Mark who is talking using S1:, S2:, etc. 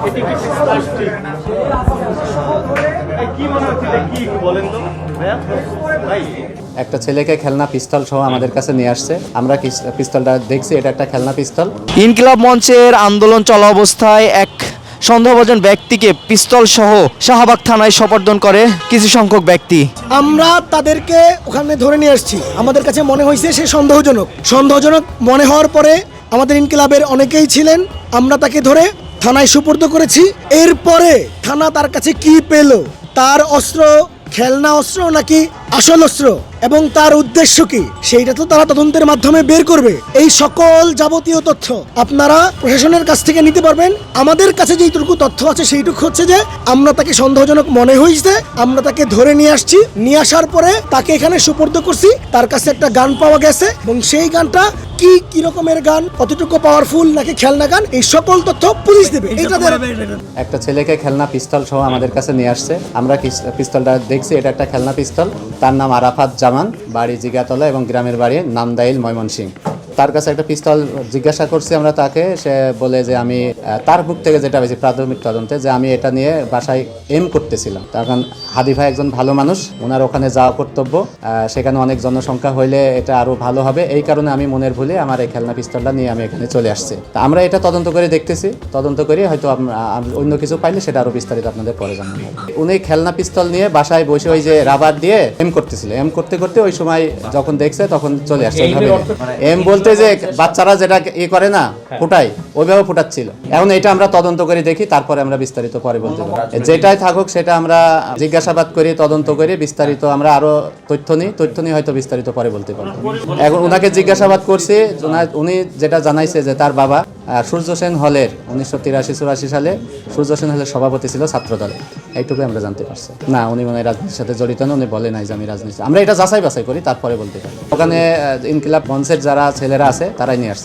S1: এটি কি প্লাস্টিক? কি মনে হচ্ছে কি বলেন তো ভাইয়া? ভাই
S2: একটা ছেলেকে খেলনা পিস্তল সহ আমাদের কাছে নিয়ে আসছে। আমরা পিস্তলটা দেখছি, এটা একটা খেলনা পিস্তল।
S3: ইনকিলাব মঞ্চের আন্দোলন চলা অবস্থায় এক সন্দেহভাজন ব্যক্তিকে পিস্তল সহ শাহবাগ থানায় সোপর্দন করে কিছু সংখ্যক ব্যক্তি।
S4: আমরা তাদেরকে ওখানে ধরে নিয়ে আসছি। আমাদের কাছে মনে হয়েছে সে সন্দেহজনক মনে হওয়ার পরে আমাদের ইনকিলাবের অনেকেই ছিলেন, আমরা তাকে ধরে থানায় সুপর্দ করেছি। এরপরে থানা তার কাছে কি পেল, তার অস্ত্র খেলনা অস্ত্র নাকি আসল অস্ত্র এবং তার উদ্দেশ্য কি, সেইটা তো তারা তদন্তের মাধ্যমে বের করবে। এই সকল যাবতীয় তথ্য আপনারা প্রশাসনের কাছ থেকে নিতে পারবেন। আমাদের কাছে যেইটুকু তথ্য আছে সেইটুকু হচ্ছে যে আমরা তাকে সন্দেহজনক মনে হয়েছে, আমরা তাকে ধরে নিয়ে আসছি। নিয়ে আসার পরে তাকে এখানে সুপর্দ করছি। তার কাছে একটা গান পাওয়া গেছে এবং সেই গানটা কি রকমের গান, কতটুকু পাওয়ারফুল নাকি খেলনা গান, এই সকল তথ্য পুলিশ দেবে।
S2: একটা ছেলেকে খেলনা পিস্তল সহ আমাদের কাছে নিয়ে আসছে। আমরা পিস্তলটা দেখছি, এটা একটা খেলনা পিস্তল। তার নাম আরাফাত জামান, বাড়ি জিগাতলা এবং গ্রামের বাড়ি নামদাইল, ময়মনসিংহ। তার কাছে একটা পিস্তল জিজ্ঞাসা করছি আমরা তাকে। সে বলে যে আমি তার মুখ থেকে যেটা হয়েছে প্রাথমিক তদন্তে, যে আমি এটা নিয়ে বাসায় এম করতেছিলাম। তখন হাদি ভাই একজন ভালো মানুষ, ওনার ওখানে যাওয়া কর্তব্য, সেখানে অনেক জনসংখ্যা হইলে এটা আরো ভালো হবে। এই কারণে আমি মনের ভুলে আমার এই খেলনা পিস্তলটা নিয়ে আমি এখানে চলে আসছি। তা আমরা এটা তদন্ত করে দেখতেছি, তদন্ত করে হয়তো অন্য কিছু পাইলে সেটা আরো বিস্তারিত আপনাদের পরে জানাবো। উনি খেলনা পিস্তল নিয়ে বাসায় বসে ওই যে রাবার দিয়ে এম করতেছিল। এম করতে করতে ওই সময় যখন দেখছে তখন চলে আসছে। এম বলতে যে বাচ্চারা যেটা ই করে না, ফুটাই, ওইভাবে ফুটাচ্ছিল। এখন এটা আমরা তদন্ত করে দেখি, তারপরে আমরা বিস্তারিত পরে বলতে পারবো। যেটাই থাকুক সেটা আমরা জিজ্ঞাসাবাদ করি, তদন্ত করি, বিস্তারিত আমরা আরো তথ্য নিই, হয়তো বিস্তারিত পরে বলতে পারবো। এখন ওনাকে জিজ্ঞাসাবাদ করছি, উনি যেটা জানাইছে যে তার বাবা সূর্য সেন হলের 1983-84 সালে সূর্য সেন হলের সভাপতি ছিল ছাত্র দলে। এইটুকু আমরা জানতে পারছি। না, উনি মনে হয় রাজনীতির সাথে জড়িত না, উনি বলে নাই যে আমি রাজনীতি। আমরা এটা যাচাই বাছাই করি, তারপরে বলতে পারি। ওখানে ইনকিলাব মঞ্চের যারা ছেলেরা আছে তারাই নিয়ে আসছে।